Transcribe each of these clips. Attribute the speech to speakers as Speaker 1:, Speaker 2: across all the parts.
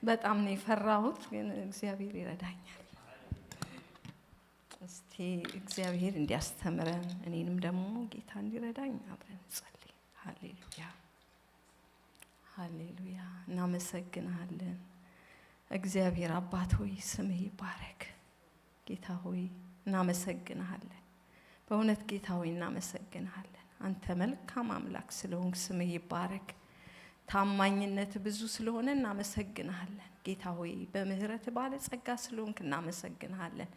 Speaker 1: በጣም ነው የፈራሁት ግን እግዚአብሔር ይረዳኛል። እስቲ እግዚአብሔር እንዲያስተምረን እኔንም ደግሞ ጌታ እንዲረዳኝ አብረን እንጸልይ። ሃሌሉያ ሃሌሉያ። እናመሰግናለን እግዚአብሔር አባት ሆይ ስምህ ይባረክ። ጌታ ሆይ እናመሰግናለን። በእውነት ጌታ ሆይ እናመሰግናለን። አንተ መልካም አምላክ ስለሆንክ ስምህ ይባረክ። ታማኝነት ብዙ ስለሆነ እናመሰግናለን። ጌታ ሆይ በምህረት ባለጸጋ ስለሆንክ እናመሰግናለን።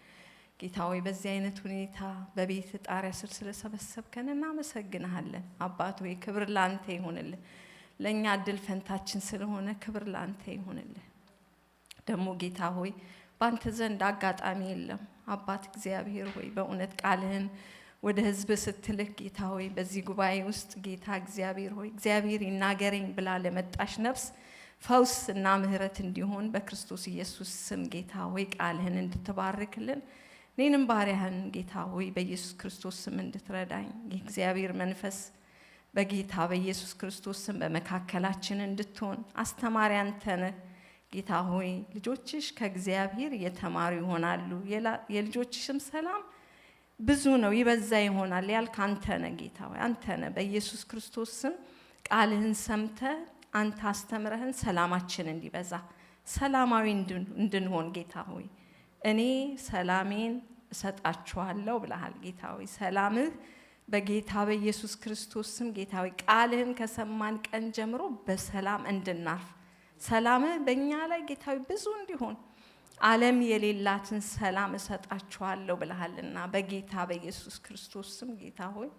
Speaker 1: ጌታ ሆይ በዚህ አይነት ሁኔታ በቤት ጣሪያ ስር ስለሰበሰብከን እናመሰግናለን። አባት ሆይ ክብር ላንተ ይሁንልህ። ለኛ እድል ፈንታችን ስለሆነ ክብር ላንተ ይሁንልህ። ደግሞ ጌታ ሆይ ባንተ ዘንድ አጋጣሚ የለም። አባት እግዚአብሔር ሆይ በእውነት ቃልህን ወደ ህዝብ ስትልክ ጌታ ሆይ በዚህ ጉባኤ ውስጥ ጌታ እግዚአብሔር ሆይ እግዚአብሔር ይናገረኝ ብላ ለመጣሽ ነፍስ ፈውስና ምህረት እንዲሆን በክርስቶስ ኢየሱስ ስም ጌታ ሆይ ቃልህን እንድትባርክልን እኔንም ባሪያህን ጌታ ሆይ በኢየሱስ ክርስቶስ ስም እንድትረዳኝ የእግዚአብሔር መንፈስ በጌታ በኢየሱስ ክርስቶስ ስም በመካከላችን እንድትሆን አስተማሪ አንተ ነህ። ጌታ ሆይ ልጆችሽ ከእግዚአብሔር የተማሩ ይሆናሉ፣ የልጆችሽም ሰላም ብዙ ነው ይበዛ ይሆናል ያልክ አንተ ነህ። ጌታ ሆይ አንተ ነህ። በኢየሱስ ክርስቶስ ስም ቃልህን ሰምተ አንተ አስተምረህን ሰላማችን እንዲበዛ ሰላማዊ እንድንሆን ጌታ ሆይ እኔ ሰላሜን እሰጣችኋለሁ ብለሃል። ጌታ ሆይ ሰላምህ በጌታ በኢየሱስ ክርስቶስ ስም ጌታ ሆይ ቃልህን ከሰማን ቀን ጀምሮ በሰላም እንድናርፍ ሰላምህ በእኛ ላይ ጌታ ሆይ ብዙ እንዲሆን ዓለም የሌላትን ሰላም እሰጣችኋለሁ ብለሃልና በጌታ በኢየሱስ ክርስቶስ ስም ጌታ ሆይ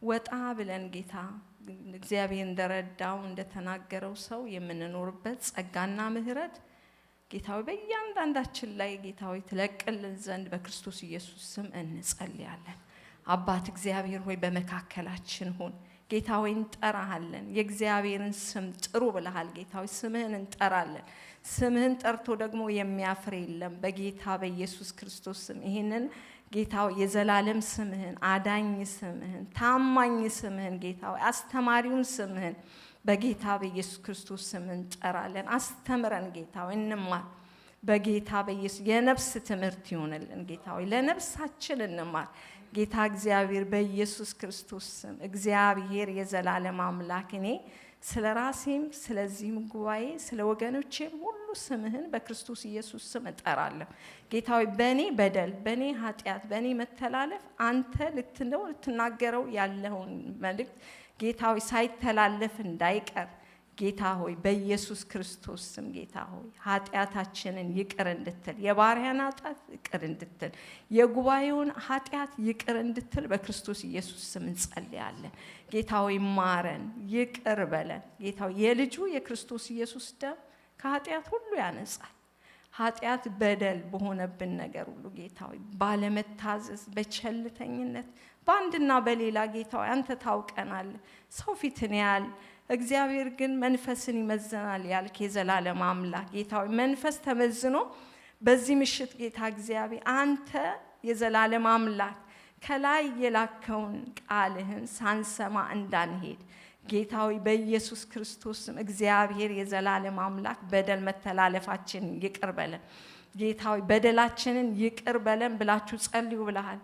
Speaker 1: ወጣ ብለን ጌታ እግዚአብሔር እንደረዳው እንደተናገረው ሰው የምንኖርበት ጸጋና ምህረት ጌታ ሆይ በእያንዳንዳችን ላይ ጌታ ሆይ ትለቅልን ዘንድ በክርስቶስ ኢየሱስ ስም እንጸልያለን። አባት እግዚአብሔር ሆይ በመካከላችን ሆን። ጌታ ሆይ እንጠራሃለን። የእግዚአብሔርን ስም ጥሩ ብለሃል። ጌታ ሆይ ስምህን እንጠራለን። ስምህን ጠርቶ ደግሞ የሚያፍር የለም። በጌታ በኢየሱስ ክርስቶስ ስም ይሄንን ጌታ ሆይ የዘላለም ስምህን አዳኝ ስምህን ታማኝ ስምህን ጌታ ሆይ አስተማሪውን ስምህን በጌታ በኢየሱስ ክርስቶስ ስም እንጠራለን። አስተምረን ጌታ ሆይ እንማር። በጌታ በኢየሱስ የነፍስ ትምህርት ይሆንልን ጌታ ሆይ ለነፍሳችን እንማር። ጌታ እግዚአብሔር በኢየሱስ ክርስቶስ ስም እግዚአብሔር የዘላለም አምላክ እኔ ስለራሴም ስለዚህም ጉባኤ ስለ ወገኖቼም ሁሉ ስምህን በክርስቶስ ኢየሱስ ስም እጠራለሁ። ጌታ ሆይ በኔ በደል በኔ ኃጢያት በኔ መተላለፍ አንተ ልትናገረው ያለውን መልእክት ጌታ ሆይ ሳይተላለፍ እንዳይቀር ጌታ ሆይ በኢየሱስ ክርስቶስ ስም ጌታ ሆይ ኃጢያታችንን ይቅር እንድትል የባሪያን ኃጢያት ይቅር እንድትል የጉባኤውን ኃጢያት ይቅር እንድትል በክርስቶስ ኢየሱስ ስም እንጸልያለን። ጌታ ሆይ ማረን፣ ይቅር በለን። ጌታ ሆይ የልጁ የክርስቶስ ኢየሱስ ደም ከኃጢያት ሁሉ ያነጻል። ኃጢያት በደል በሆነብን ነገር ሁሉ ጌታ ሆይ ባለመታዘዝ በቸልተኝነት በአንድና በሌላ ጌታ ሆይ አንተ ታውቀናል። ሰው ፊትን ያያል እግዚአብሔር ግን መንፈስን ይመዝናል ያልክ የዘላለም አምላክ ጌታ ሆይ መንፈስ ተመዝኖ በዚህ ምሽት ጌታ እግዚአብሔር አንተ የዘላለም አምላክ ከላይ የላከውን ቃልህን ሳንሰማ እንዳንሄድ ጌታ ሆይ በኢየሱስ ክርስቶስ ስም እግዚአብሔር የዘላለም አምላክ በደል መተላለፋችን ይቅር በለን። ጌታ ሆይ በደላችንን ይቅር በለን ብላችሁ ጸልዩ ብለሃል።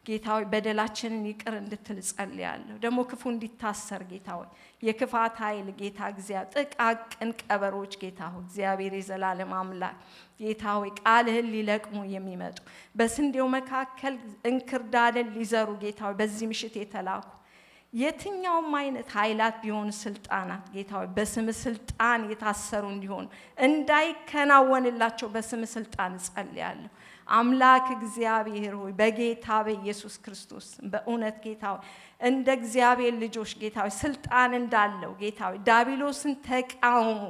Speaker 1: ጌታ ሆይ በደላችንን ይቅር እንድትል ጸልያለሁ። ደግሞ ክፉ እንዲታሰር ጌታ ሆይ የክፋት ኃይል ጌታ እግዚአብሔር ጥቃቅን ቀበሮች ጌታ ሆይ እግዚአብሔር የዘላለም አምላክ ጌታ ሆይ ቃልህን ሊለቅሙ የሚመጡ በስንዴው መካከል እንክርዳድን ሊዘሩ ጌታ ሆይ በዚህ ምሽት የተላኩ የትኛውም አይነት ኃይላት ቢሆኑ ስልጣናት ጌታ ሆይ በስም ስልጣን የታሰሩ እንዲሆኑ እንዳይከናወንላቸው በስም ስልጣን ጸልያለሁ። አምላክ እግዚአብሔር ሆይ በጌታ በኢየሱስ ክርስቶስ በእውነት ጌታ ሆይ እንደ እግዚአብሔር ልጆች ጌታ ሆይ ስልጣን እንዳለው ጌታ ሆይ ዳቢሎስን ተቃውሙ፣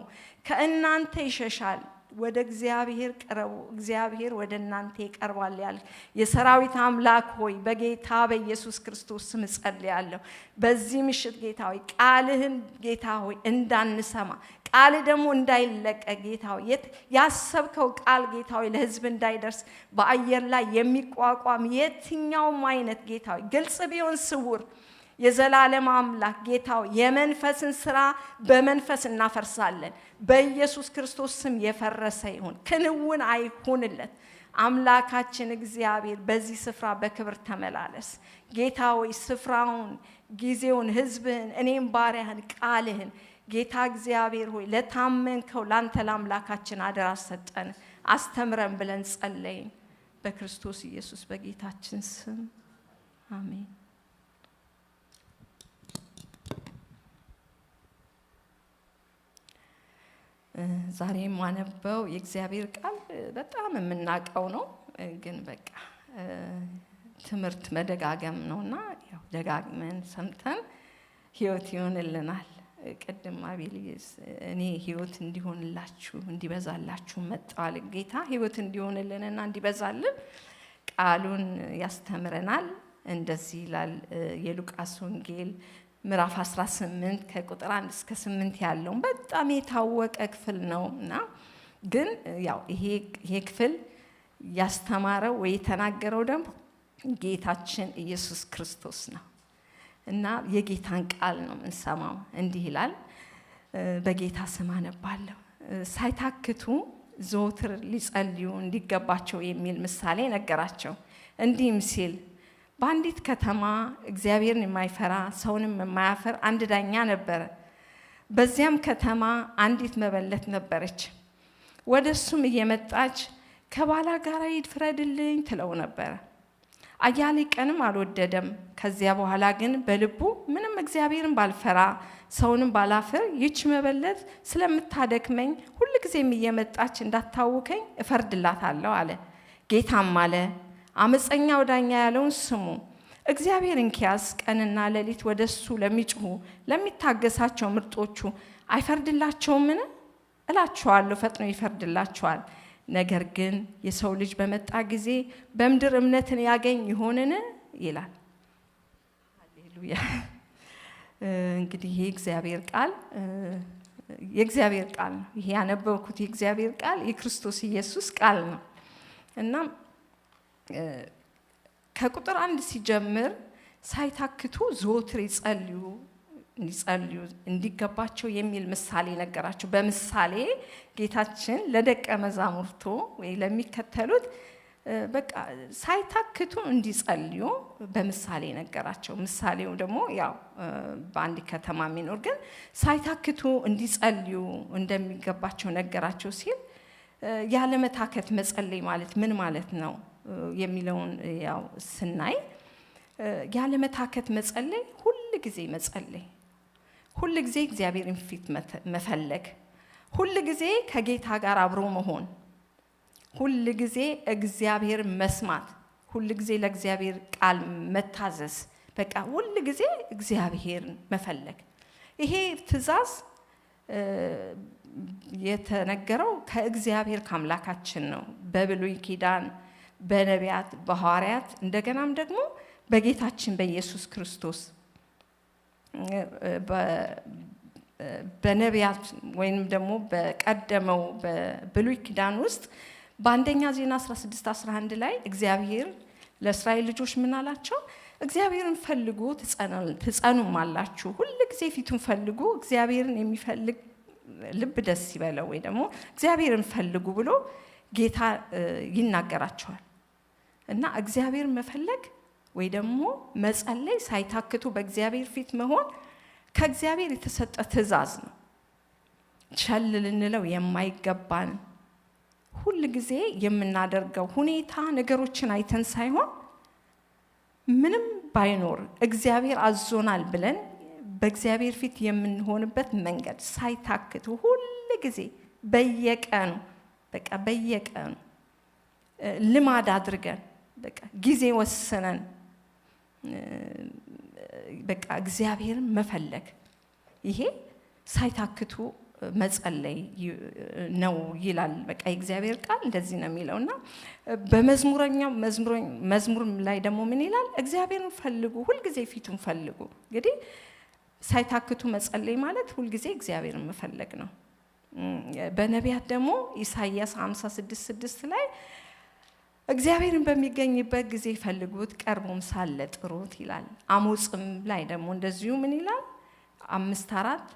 Speaker 1: ከእናንተ ይሸሻል። ወደ እግዚአብሔር ቀርቡ፣ እግዚአብሔር ወደ እናንተ ይቀርባል ያልክ የሰራዊት አምላክ ሆይ በጌታ በኢየሱስ ክርስቶስ ስም ጸልያለሁ። በዚህ ምሽት ጌታ ሆይ ቃልህን ጌታ ሆይ እንዳንሰማ ቃል ደግሞ እንዳይለቀቅ ጌታ ሆይ ያሰብከው ቃል ጌታ ሆይ ለሕዝብ እንዳይደርስ በአየር ላይ የሚቋቋም የትኛውም አይነት ጌታ ሆይ ግልጽ ቢሆን ስውር የዘላለም አምላክ ጌታው የመንፈስን ስራ በመንፈስ እናፈርሳለን። በኢየሱስ ክርስቶስ ስም የፈረሰ ይሁን፣ ክንውን አይሁንለት። አምላካችን እግዚአብሔር በዚህ ስፍራ በክብር ተመላለስ። ጌታ ሆይ ስፍራውን፣ ጊዜውን፣ ህዝብህን፣ እኔም ባሪያህን፣ ቃልህን ጌታ እግዚአብሔር ሆይ ለታመንከው ላንተ ለአምላካችን አደራ ሰጠን። አስተምረን ብለን ጸለይን በክርስቶስ ኢየሱስ በጌታችን ስም አሜን። ዛሬ ማነበው የእግዚአብሔር ቃል በጣም የምናቀው ነው፣ ግን በቃ ትምህርት መደጋገም ነውና ያው ደጋግመን ሰምተን ህይወት ይሆንልናል። ቅድም አቤልስ እኔ ህይወት እንዲሆንላችሁ እንዲበዛላችሁ መጣል ጌታ ህይወት እንዲሆንልንና እንዲበዛልን ቃሉን ያስተምረናል። እንደዚህ ይላል የሉቃስ ወንጌል ምዕራፍ 18 ከቁጥር 1 እስከ 8 ያለው በጣም የታወቀ ክፍል ነውና ግን ያው ይሄ ክፍል ያስተማረው ወይ ተናገረው ደግሞ ጌታችን ኢየሱስ ክርስቶስ ነው እና የጌታን ቃል ነው እንሰማው። እንዲህ ይላል፣ በጌታ ስም አነባለሁ። ሳይታክቱ ዘወትር ሊጸልዩ እንዲገባቸው የሚል ምሳሌ ነገራቸው። እንዲህም ሲል በአንዲት ከተማ እግዚአብሔርን የማይፈራ ሰውንም የማያፈር አንድ ዳኛ ነበረ። በዚያም ከተማ አንዲት መበለት ነበረች። ወደሱም እየመጣች ከባላ ጋር ይፍረድልኝ ትለው ነበር። አያሌ ቀንም አልወደደም። ከዚያ በኋላ ግን በልቡ ምንም እግዚአብሔርን ባልፈራ ሰውንም ባላፈር ይህች መበለት ስለምታደክመኝ ሁልጊዜም እየመጣች እንዳታውከኝ እፈርድላታለሁ አለ። ጌታም አለ፣ አመፀኛው ዳኛ ያለውን ስሙ። እግዚአብሔር እንኪያስ ቀንና ሌሊት ወደሱ ለሚጮሁ ለሚታገሳቸው ምርጦቹ አይፈርድላቸውምን? እላችኋለሁ ፈጥኖ ይፈርድላቸዋል። ነገር ግን የሰው ልጅ በመጣ ጊዜ በምድር እምነትን ያገኝ ይሆንን? ይላል። ሃሌሉያ። እንግዲህ ይሄ የእግዚአብሔር ቃል ነው። ይሄ ያነበብኩት የእግዚአብሔር ቃል የክርስቶስ ኢየሱስ ቃል ነው እና ከቁጥር 1 ሲጀምር ሳይታክቱ ዘወትር እንዲጸልዩ እንዲገባቸው የሚል ምሳሌ ነገራቸው። በምሳሌ ጌታችን ለደቀ መዛሙርቱ ወይ ለሚከተሉት በቃ ሳይታክቱ እንዲጸልዩ በምሳሌ ነገራቸው። ምሳሌው ደግሞ ያው በአንድ ከተማ የሚኖር ግን ሳይታክቱ እንዲጸልዩ እንደሚገባቸው ነገራቸው ሲል ያለ መታከት መጸለይ ማለት ምን ማለት ነው የሚለውን ያው ስናይ ያለ መታከት መጸለይ ሁሉ ጊዜ መጸለይ፣ ሁሉ ጊዜ እግዚአብሔርን ፊት መፈለግ፣ ሁሉ ጊዜ ከጌታ ጋር አብሮ መሆን፣ ሁሉ ጊዜ እግዚአብሔር መስማት፣ ሁሉ ጊዜ ለእግዚአብሔር ቃል መታዘዝ፣ በቃ ሁሉ ጊዜ እግዚአብሔርን መፈለግ። ይሄ ትእዛዝ የተነገረው ከእግዚአብሔር ከአምላካችን ነው። በብሉይ ኪዳን በነቢያት በሐዋርያት እንደገናም ደግሞ በጌታችን በኢየሱስ ክርስቶስ በነቢያት ወይም ደግሞ በቀደመው በብሉይ ኪዳን ውስጥ በአንደኛ ዜና 16:11 ላይ እግዚአብሔር ለእስራኤል ልጆች ምን አላቸው? እግዚአብሔርን ፈልጉ ትጸኑም አላችሁ። ሁሉ ጊዜ ፊቱን ፈልጉ፣ እግዚአብሔርን የሚፈልግ ልብ ደስ ይበለው ወይ ደግሞ እግዚአብሔርን ፈልጉ ብሎ ጌታ ይናገራቸዋል። እና እግዚአብሔር መፈለግ ወይ ደግሞ መጸለይ ሳይታክቱ በእግዚአብሔር ፊት መሆን ከእግዚአብሔር የተሰጠ ትእዛዝ ነው። ቸል ልንለው የማይገባን ሁሉ ጊዜ የምናደርገው ሁኔታ ነገሮችን አይተን ሳይሆን ምንም ባይኖር እግዚአብሔር አዞናል ብለን በእግዚአብሔር ፊት የምንሆንበት መንገድ ሳይታክቱ ሁሉ ጊዜ በየቀኑ በቃ በየቀኑ ልማድ አድርገን በቃ ጊዜ ወስነን በቃ እግዚአብሔርን መፈለግ፣ ይሄ ሳይታክቱ መጸለይ ነው ይላል። በቃ የእግዚአብሔር ቃል እንደዚህ ነው የሚለውና መዝሙር ላይ ደግሞ ምን ይላል? እግዚአብሔርን ፈልጉ፣ ሁሉ ጊዜ ፊቱን ፈልጉ። እንግዲህ ሳይታክቱ መጸለይ ማለት ሁሉ ጊዜ እግዚአብሔርን መፈለግ ነው። በነቢያት ደግሞ ኢሳይያስ 56:6 ላይ እግዚአብሔርን በሚገኝበት ጊዜ ፈልጉት ቀርቦም ሳለ ጥሩት ይላል። አሞጽም ላይ ደግሞ እንደዚሁ ምን ይላል 5:4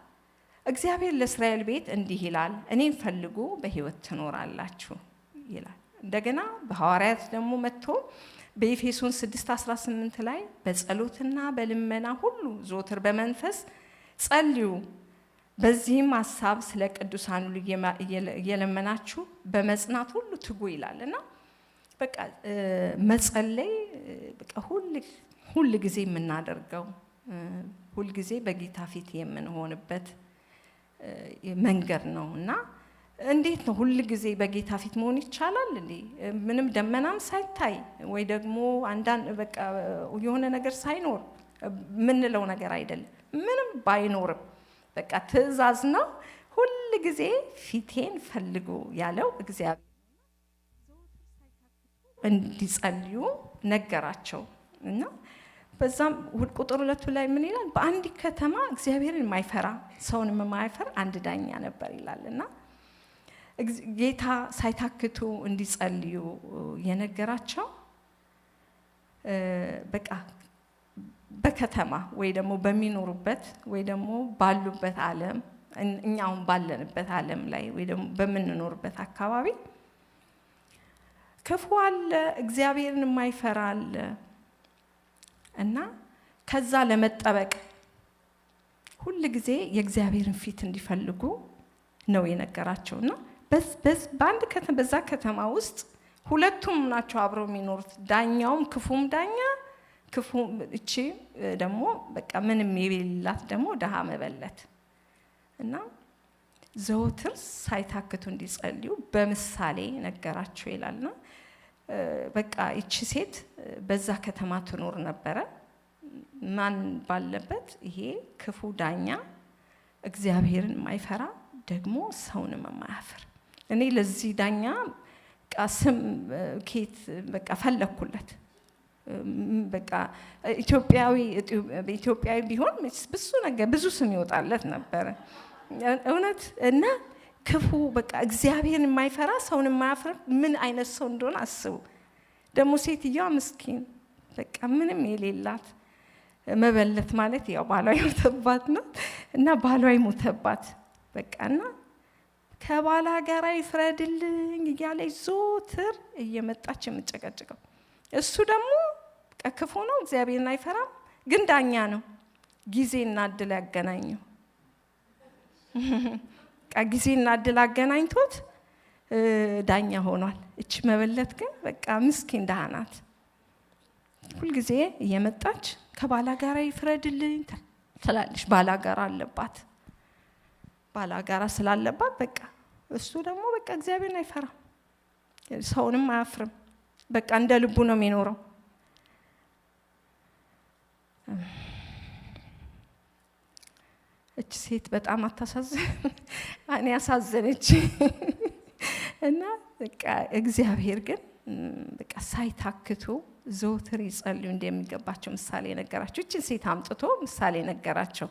Speaker 1: እግዚአብሔር ለእስራኤል ቤት እንዲህ ይላል እኔን ፈልጉ በሕይወት ትኖራላችሁ ይላል። እንደገና በሐዋርያት ደግሞ መጥቶ በኤፌሶን 6:18 ላይ በጸሎትና በልመና ሁሉ ዘወትር በመንፈስ ጸልዩ በዚህም ሐሳብ ስለ ቅዱሳን ሁሉ እየለመናችሁ በመጽናት ሁሉ ትጉ ይላልና በቃ መጸለይ በቃ ሁሉ ጊዜ የምናደርገው ሁሉ ጊዜ በጌታ ፊት የምንሆንበት መንገድ ነውና እንዴት ነው ሁሉ ጊዜ በጌታ ፊት መሆን ይቻላል እንዴ? ምንም ደመናም ሳይታይ ወይ ደግሞ አንዳንድ በቃ የሆነ ነገር ሳይኖር ምንለው ነገር አይደለም። ምንም ባይኖርም በቃ ትእዛዝ ነው ሁሉ ጊዜ ፊቴን ፈልጉ ያለው እግዚአብሔር እንዲጸልዩ ነገራቸው እና በዛም ቁጥር 2 ላይ ምን ይላል በአንድ ከተማ እግዚአብሔርን የማይፈራ ሰውንም የማይፈራ አንድ ዳኛ ነበር ይላልና ጌታ ሳይታክቱ እንዲጸልዩ የነገራቸው በቃ በከተማ ወይ ደግሞ በሚኖሩበት ወይ ደግሞ ባሉበት ዓለም እኛው ባለንበት ዓለም ላይ ወይ ደግሞ በመንኖርበት አካባቢ ክፉ አለ እግዚአብሔርን የማይፈራ አለ እና ከዛ ለመጠበቅ ሁሉ ጊዜ የእግዚአብሔርን ፊት እንዲፈልጉ ነው የነገራቸውና በአንድ ከተማ በዛ ከተማ ውስጥ ሁለቱም ናቸው አብረው የሚኖሩት ዳኛውም ክፉም ዳኛ ክፉ እቺ ደግሞ በቃ ምንም የሌላት ደግሞ ደሃ መበለት እና ዘወትር ሳይታክቱ እንዲጸልዩ በምሳሌ ነገራቸው ይላልና በቃ እቺ ሴት በዛ ከተማ ትኖር ነበረ ማን ባለበት ይሄ ክፉ ዳኛ እግዚአብሔርን የማይፈራ ደግሞ ሰውንም የማያፍር እኔ ለዚህ ዳኛ ቃስም ኬት በቃ ፈለኩለት በቃ ኢትዮጵያዊ ቢሆን ብዙ ስም ይወጣለት ነበር እውነት እና ክፉ በቃ እግዚአብሔርን የማይፈራ ሰውን የማያፍር ምን አይነት ሰው እንደሆነ አስቡ ደግሞ ሴትየዋ ምስኪን በቃ ምንም የሌላት መበለት ማለት ያው ባሏ ይሞተባት ነው እና ባሏ ይሞተባት በቃና ከባላ ጋር ይፍረድልኝ እያለች ዞትር እየመጣች የምትጨቀጭቀው እሱ ደግሞ ክፉ ነው እግዚአብሔርን አይፈራም ግን ዳኛ ነው ጊዜና እድል ያገናኘው ጊዜና እድል አገናኝቶት ዳኛ ሆኗል እቺ መበለት ግን በቃ ምስኪን ደሃ ናት ሁሉ ጊዜ እየመጣች ከባላ ጋር ይፍረድልኝ ትላለች ባላ ጋር አለባት ባላ ጋር ስላለባት በቃ እሱ ደግሞ በቃ እግዚአብሔርን አይፈራም ሰውንም አያፍርም በቃ እንደ ልቡ ነው የሚኖረው እቺ ሴት በጣም አታሳዝን እኔ ያሳዘነች እና በቃ እግዚአብሔር ግን በቃ ሳይታክቱ ዘወትር ይጸልዩ እንደሚገባቸው ምሳሌ ነገራቸው እቺ ሴት አምጥቶ ምሳሌ ነገራቸው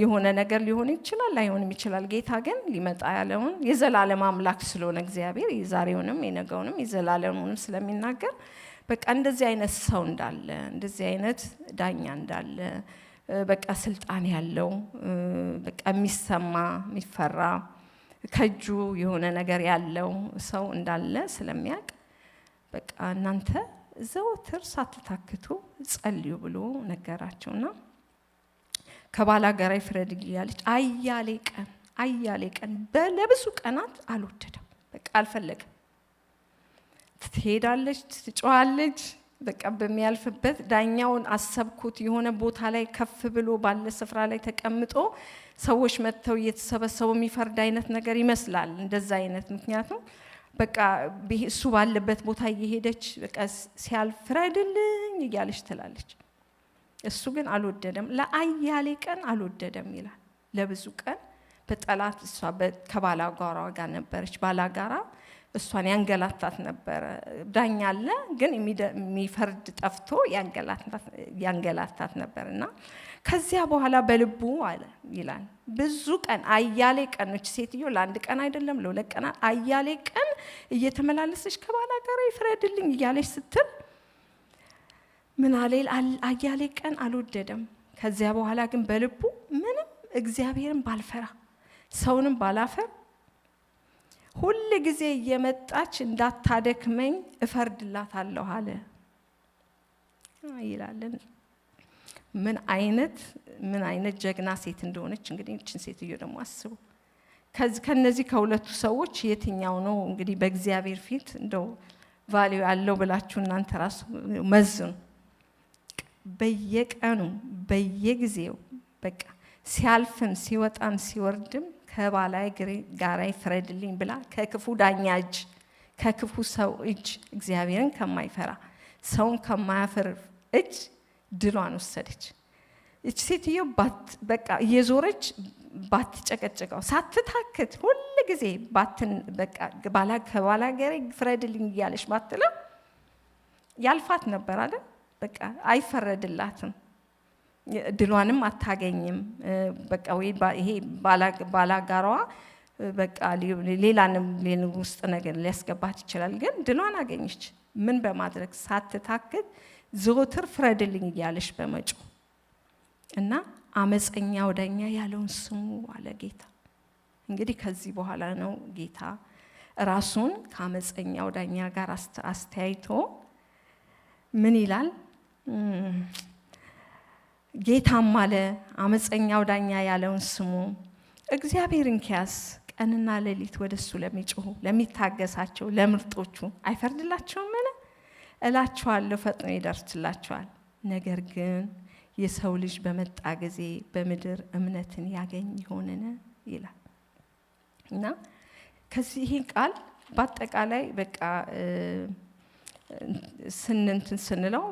Speaker 1: የሆነ ነገር ሊሆን ይችላል ላይሆንም ይችላል ጌታ ግን ሊመጣ ያለውን የዘላለም አምላክ ስለሆነ እግዚአብሔር የዛሬውንም የነገውንም የዘላለሙንም ስለሚናገር በቃ እንደዚህ አይነት ሰው እንዳለ እንደዚህ አይነት ዳኛ እንዳለ በቃ ስልጣን ያለው በቃ የሚሰማ የሚፈራ ከጁ የሆነ ነገር ያለው ሰው እንዳለ ስለሚያቅ በቃ እናንተ ዘወትር ሳትታክቱ ጸልዩ ብሎ ነገራቸውና ከባላ ጋር ይፍረድ ይያለች አያሌ ቀን ለብዙ ቀናት አልወደደም በቃ አልፈለገም ትሄዳለች ትጮሃለች በቃ በሚያልፍበት ዳኛውን አሰብኩት የሆነ ቦታ ላይ ከፍ ብሎ ባለ ስፍራ ላይ ተቀምጦ ሰዎች መተው እየተሰበሰቡ የሚፈርድ አይነት ነገር ይመስላል እንደዛ አይነት ምክንያቱም በቃ እሱ ባለበት ቦታ እየሄደች በቃ ሲያልፍረድልኝ እያለች ትላለች እሱ ግን አልወደደም ለአያሌ ቀን አልወደደም ይላል ለብዙ ቀን በጠላት እሷ ከባላ ጋራ ጋር ነበረች ባላ ጋራ እሷን ያንገላታት ነበር ዳኛ አለ ግን የሚፈርድ ጠፍቶ ያንገላታት ነበርና ከዚያ በኋላ በልቡ አለ ይላል ብዙ ቀን አያሌ ቀኖች ሴትዮ ለአንድ ቀን አይደለም ለሁለት ቀን አያሌ ቀን እየተመላለሰች ከባላ ጋር ይፍረድልኝ እያለች ስትል ምን አለል አያሌ ቀን አልወደደም ከዚያ በኋላ ግን በልቡ ምንም እግዚአብሔርን ባልፈራ ሰውንም ባላፈር ሁሉ ጊዜ እየመጣች እንዳታደክመኝ እፈርድላታለሁ አለ ይላልን ምን አይነት ጀግና ሴት እንደሆነች እንግዲህ እቺን ሴትዮ ደግሞ አስቡ ከነዚህ ከሁለቱ ሰዎች የትኛው ነው እንግዲህ በእግዚአብሔር ፊት እንደው ቫልዩ ያለው ብላችሁ እናንተ ራስ መዝኑ በየቀኑ በየጊዜው በቃ ሲያልፍም ሲወጣም ሲወርድም ከባላይ ጋራ ይፍረድልኝ ብላ ከክፉ ዳኛ እጅ ከክፉ ሰው እጅ እግዚአብሔርን ከማይፈራ ሰውን ከማያፈር እጅ ድሏን ወሰደች እቺ ሴትዮ በቃ እየዞረች ባትጨቀጨቀው ሳትታክት ሁሉ ጊዜ ባትን በቃ ከባላ ጋር ይፍረድልኝ እያለች ባትላ ያልፋት ነበር አይደል በቃ አይፈረድላትም ድሏንም አታገኝም በቃ ወይ ይሄ ባላጋራዋ በቃ ሌላንም ውስጥ ነገር ሊያስገባት ይችላል ግን ድሏን አገኘች ምን በማድረግ ሳትታክት ዘወትር ፍረድልኝ እያለች በመጮ እና አመፀኛው ዳኛ ያለውን ስሙ አለ ጌታ እንግዲህ ከዚህ በኋላ ነው ጌታ ራሱን ከአመፀኛው ዳኛ ጋር አስተያይቶ ምን ይላል ጌታም አለ አመፀኛው ዳኛ ያለውን ስሙ እግዚአብሔርን ኪያስ ቀንና ሌሊት ወደሱ ለሚጮሁ ለሚታገሳቸው ለምርጦቹ አይፈርድላቸውም ማለት እላችኋለሁ ፈጥኖ ይደርስላቸዋል ነገር ግን የሰው ልጅ በመጣ ጊዜ በምድር እምነትን ያገኝ ይሆንን ይላል እና ከዚህ ይሄን ቃል በአጠቃላይ በቃ ስንለው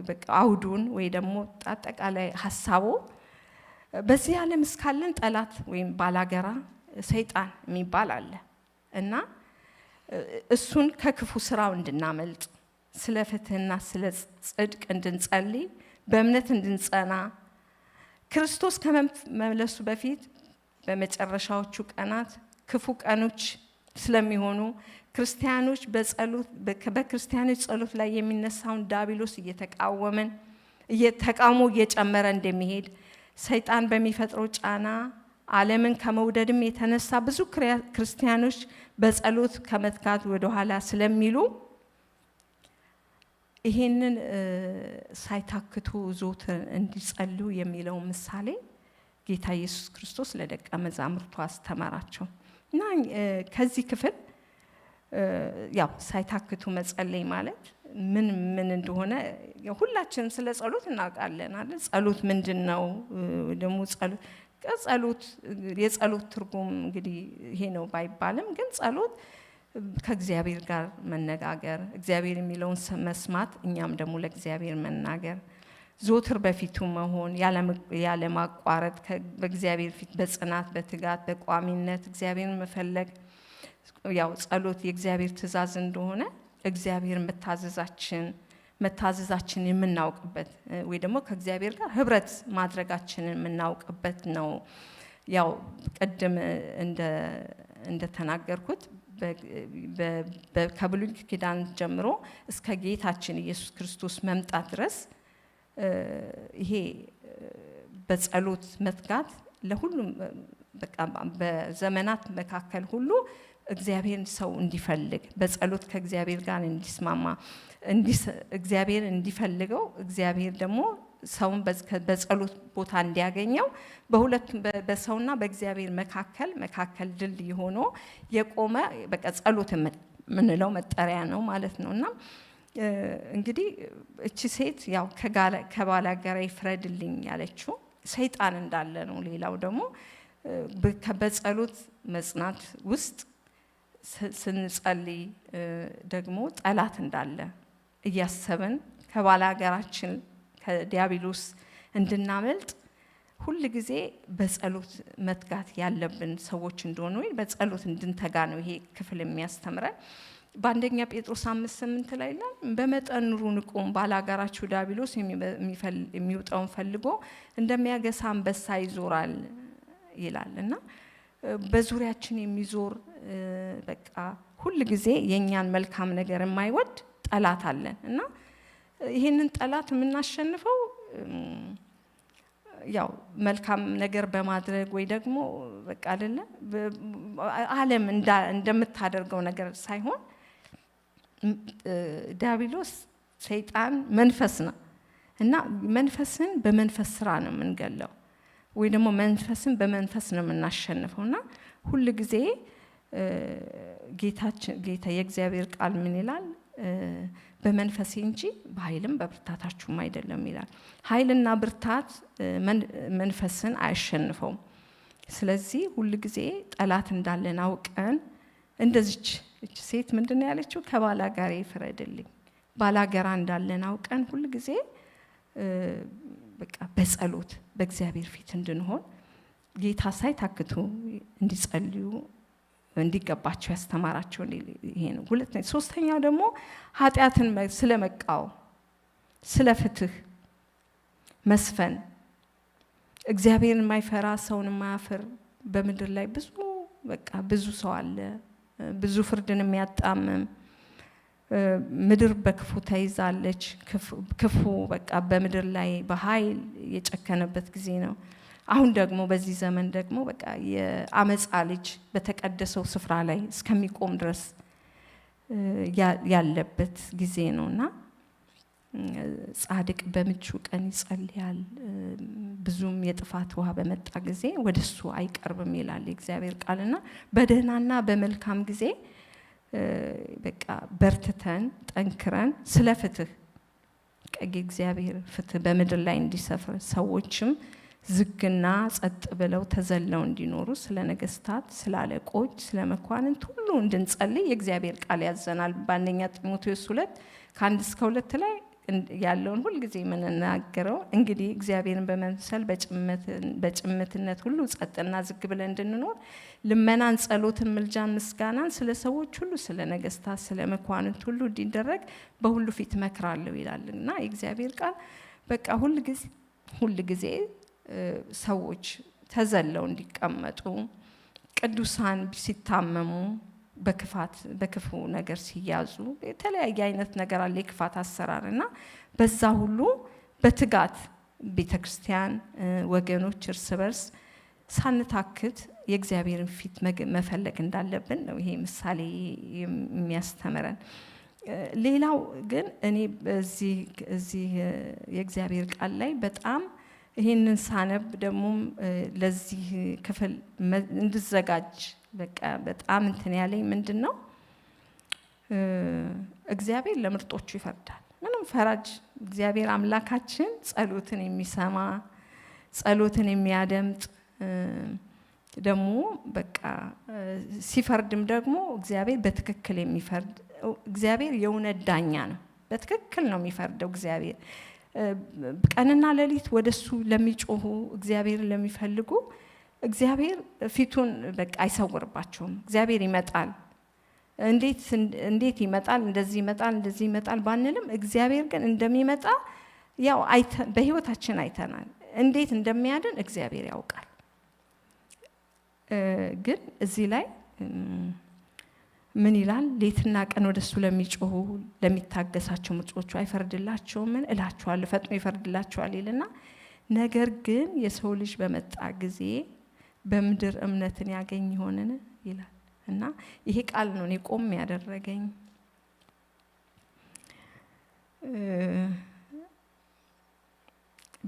Speaker 1: በቃ አውዱን ወይ ደግሞ አጠቃላይ ሐሳቡ በዚህ ዓለም እስካለን ጠላት ወይም ባላገራ ሰይጣን የሚባል አለ እና እሱን ከክፉ ስራው እንድናመልጥ ስለ ፍትህና ስለ ጽድቅ እንድንጸልይ በእምነት እንድንጸና ክርስቶስ ከመመለሱ በፊት በመጨረሻዎቹ ቀናት ክፉ ቀኖች ስለሚሆኑ ክርስቲያኖች በክርስቲያኖች ጸሎት ላይ የሚነሳውን ዳቢሎስ እየተቃወሙ እየጨመረ እንደሚሄድ ሰይጣን በሚፈጥረው ጫና ዓለምን ከመውደድም የተነሳ ብዙ ክርስቲያኖች በጸሎት ከመትጋት ወደ ኋላ ስለሚሉ ይሄንን ሳይታክቱ ዞትር እንዲጸልዩ የሚለው ምሳሌ ጌታ ኢየሱስ ክርስቶስ ለደቀ መዛሙርቱ አስተማራቸው እና ከዚህ ክፍል ያው ሳይታክቱ መጸለይ ማለት ምን እንደሆነ ሁላችንም ስለ ጸሎት እናውቃለን አይደል ጸሎት ምንድነው ደግሞ ጸሎት የጸሎት ትርጉም እንግዲህ ይሄ ነው ባይባልም ግን ጸሎት ከእግዚአብሔር ጋር መነጋገር እግዚአብሔር የሚለውን መስማት እኛም ደግሞ ለእግዚአብሔር መናገር ዞትር በፊቱ መሆን ያለ ማቋረጥ በእግዚአብሔር ፊት በጽናት በትጋት በቋሚነት እግዚአብሔርን መፈለግ ያው ጸሎት የእግዚአብሔር ትእዛዝ እንደሆነ እግዚአብሔር መታዘዛችን የምናውቅበት ወይ ደግሞ ከእግዚአብሔር ጋር ህብረት ማድረጋችንን የምናውቅበት ነው ያው ቀደም እንደ ተናገርኩት ከብሉይ ኪዳን ጀምሮ እስከ ጌታችን ኢየሱስ ክርስቶስ መምጣት ድረስ ይሄ በጸሎት መትጋት ለሁሉም በቃ በዘመናት መካከል ሁሉ እግዚአብሔር ሰው እንዲፈልግ በጸሎት ከእግዚአብሔር ጋር እንዲስማማ እግዚአብሔር እንዲፈልገው እግዚአብሔር ደግሞ ሰውን በጸሎት ቦታ እንዲያገኘው በሁለቱም በሰውና በእግዚአብሔር መካከል ድልድይ ሆኖ የቆመ በቃ ጸሎት ምንለው መጠሪያ ነው ማለት ነውና እንግዲህ እቺ ሴት ያው ከባላ ጋር ይፍረድልኝ ያለችው ሰይጣን እንዳለ ነው ሌላው ደግሞ በጸሎት መጽናት ውስጥ ስንጸልይ ደግሞ ጠላት እንዳለ እያሰብን ከባላ ጋራችን ከዲያብሎስ እንድናመልጥ ሁሉ ጊዜ በጸሎት መትጋት ያለብን ሰዎች እንደሆነ ወይ በጸሎት እንድንተጋ ነው ይሄ ክፍል የሚያስተምረን በአንደኛ ጴጥሮስ 5:8 ላይ ይላል በመጠን ኑሩ ንቁም ባላጋራችሁ ዲያብሎስ የሚውጣውን ፈልጎ እንደሚያገሳ አንበሳ ይዞራል ይላልና በዙሪያችን የሚዞር በቃ ሁሉ ጊዜ የኛን መልካም ነገር የማይወድ ጠላት አለን እና ይሄንን ጠላት የምናሸንፈው ያው መልካም ነገር በማድረግ ወይ ደግሞ በቃ አይደለ ዓለም እንደምታደርገው ነገር ሳይሆን ዲያብሎስ ሰይጣን መንፈስ ነው እና መንፈስን በመንፈስ ስራ ነው የምንገለው ወይ ደግሞ መንፈስን በመንፈስ ነው የምናሸንፈውና ሁሉ ጊዜ ጌታ የእግዚአብሔር ቃል ምን ይላል በመንፈስ እንጂ በኃይልም በብርታታችሁም አይደለም ይላል ኃይልና ብርታት መንፈስን አያሸንፈውም ስለዚህ ሁሉ ጊዜ ጠላት እንዳለን አውቀን እንደዚች ሴት ምንድነው ያለችው ከባላጋሬ ይፍረድልኝ ባላጋራ እንዳለን አውቀን ሁሉ ጊዜ በቃ በጸሎት በእግዚአብሔር ፊት እንድንሆን ጌታ ሳይታክቱ እንዲጸልዩ እንዲገባቸው ያስተማራቸው ይሄ ነው ሶስተኛው ደግሞ ኃጢያትን ስለመቃወም ስለፍትህ መስፈን እግዚአብሔርን የማይፈራ ሰውን የማያፍር በመድር ላይ ብዙ ሰው አለ ብዙ ፍርድን የሚያጣምም ምድር በክፉ ተይዛለች ክፉ በቃ በመድር ላይ በኃይል የጨከነበት ጊዜ ነው አሁን ደግሞ በዚህ ዘመን ደግሞ በቃ የአመጻ ልጅ በተቀደሰው ስፍራ ላይ እስከሚቆም ድረስ ያለበት ጊዜ ነውና ጻድቅ በምቹ ቀን ይጸልያል ብዙም የጥፋት ውሃ በመጣ ጊዜ ወደሱ አይቀርብም ይላል እግዚአብሔር ቃልና በደህናና በመልካም ጊዜ በቃ በርትተን ጠንክረን ስለፍትህ እግዚአብሔር ፍትህ በመድር ላይ እንዲሰፍር ሰዎችም ዝግና ጸጥ ብለው ተዘለው እንዲኖሩ ስለ ነገስታት ስለ አለቆች ስለ መኳንንት ሁሉ እንድንጸልይ የእግዚአብሔር ቃል ያዘናል በአንደኛ ጢሞቴዎስ 2:1-2 ላይ ያለውን ሁሉ ጊዜ ምንናገረው እንግዲህ እግዚአብሔርን በመምሰል በጭምትነት ሁሉ ጸጥና ዝግ ብለን እንድንኖር ልመናን ጸሎትን ምልጃን ምስጋናን ስለ ሰዎች ሁሉ ስለ ነገስታት ስለ መኳንንት ሁሉ እንዲደረግ በሁሉ ፊት መክራለሁ ይላልና የእግዚአብሔር ቃል በቃ ሁሉ ጊዜ ሰዎች ተዘለው እንዲቀመጡ ቅዱሳን ሲታመሙ በክፉ ነገር ሲያዙ የተለያየ አይነት ነገር አለ የክፋት አሰራርና በዛ ሁሉ በትጋት ቤተክርስቲያን ወገኖች እርስ በርስ ሳንታክት የእግዚአብሔርን ፊት መፈለግ እንዳለብን ነው ይሄ ምሳሌ የሚያስተምረን ሌላው ግን እኔ በዚህ የእግዚአብሔር ቃል ላይ በጣም ይሄንን ሳነብ ደግሞ ለዚህ ክፍል እንድዘጋጅ በቃ በጣም እንትን ያለኝ ምንድነው እግዚአብሔር ለምርጦቹ ይፈርዳል ምንም ፈራጅ እግዚአብሔር አምላካችን ጸሎትን የሚሰማ ጸሎትን የሚያደምጥ ደግሞ በቃ ሲፈርድም ደግሞ እግዚአብሔር በትክክል የሚፈርድ እግዚአብሔር የእውነት ዳኛ ነው በትክክል ነው የሚፈርደው እግዚአብሔር ቀንና ሌሊት ወደሱ ለሚጮሁ እግዚአብሔርን ለሚፈልጉ እግዚአብሔር ፊቱን በቃ አይሰውርባቸውም እግዚአብሔር ይመጣል እንዴት ይመጣል እንደዚህ ይመጣል ባንልም እግዚአብሔር ግን እንደሚመጣ ያው በህይወታችን አይተናል እንዴት እንደሚያድን እግዚአብሔር ያውቃል ግን እዚህ ላይ ምን ይላል ሌትና ቀን ወደሱ ለሚጮሁ ለሚታገሳቸው ምርጦቹ አይፈርድላቸውም እላችኋለሁ ፈጥኖ ይፈርድላቸዋል ይልና ነገር ግን የሰው ልጅ በመጣ ጊዜ በምድር እምነትን ያገኝ ይሆንን ይላል እና ይሄ ቃል ነው እኔ ቆም ያደረገኝ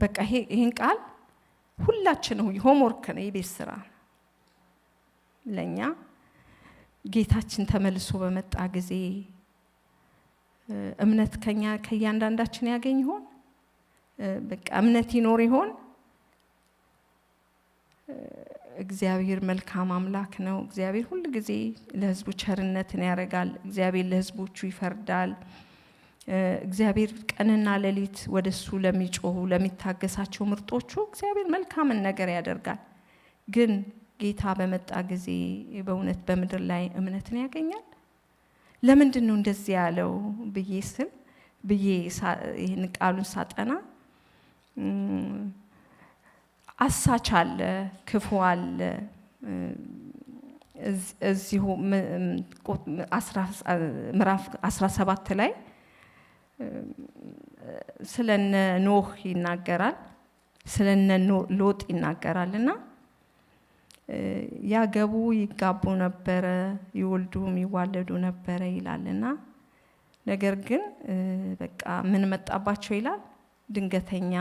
Speaker 1: በቃ ይሄን ቃል ሁላችንም ሆምወርክ ነው የቤት ስራ ለኛ ጌታችን ተመልሶ በመጣ ጊዜ እምነት ከያንዳንዳችን ያገኝ ይሆን በቃ እምነት ይኖር ይሆን እግዚአብሔር መልካም አምላክ ነው እግዚአብሔር ሁሉ ጊዜ ለህዝቡ ቸርነትን ያረጋል እግዚአብሔር ለህዝቦቹ ይፈርዳል እግዚአብሔር ቀንና ሌሊት ወደሱ ለሚጮሁ ለሚታገሳቸው ምርጦቹ እግዚአብሔር መልካምን ነገር ያደርጋል ግን ጌታ በመጣ ጊዜ በእውነት በመድር ላይ እምነትን ያገኛል ለምንድን ነው እንደዚህ ያለው ብዬ ይሄን ቃሉን ሳጠና አሳች አለ ክፉ አለ እዚሁ ምዕራፍ 17 ላይ ስለነ ኖህ ይናገራል ስለነ ሎጥ ይናገራልና ያገቡ ይጋቡ ነበር ይወልዱም ይዋለዱ ነበር ይላልና ነገር ግን በቃ ምን መጣባቸው ይላል ድንገተኛ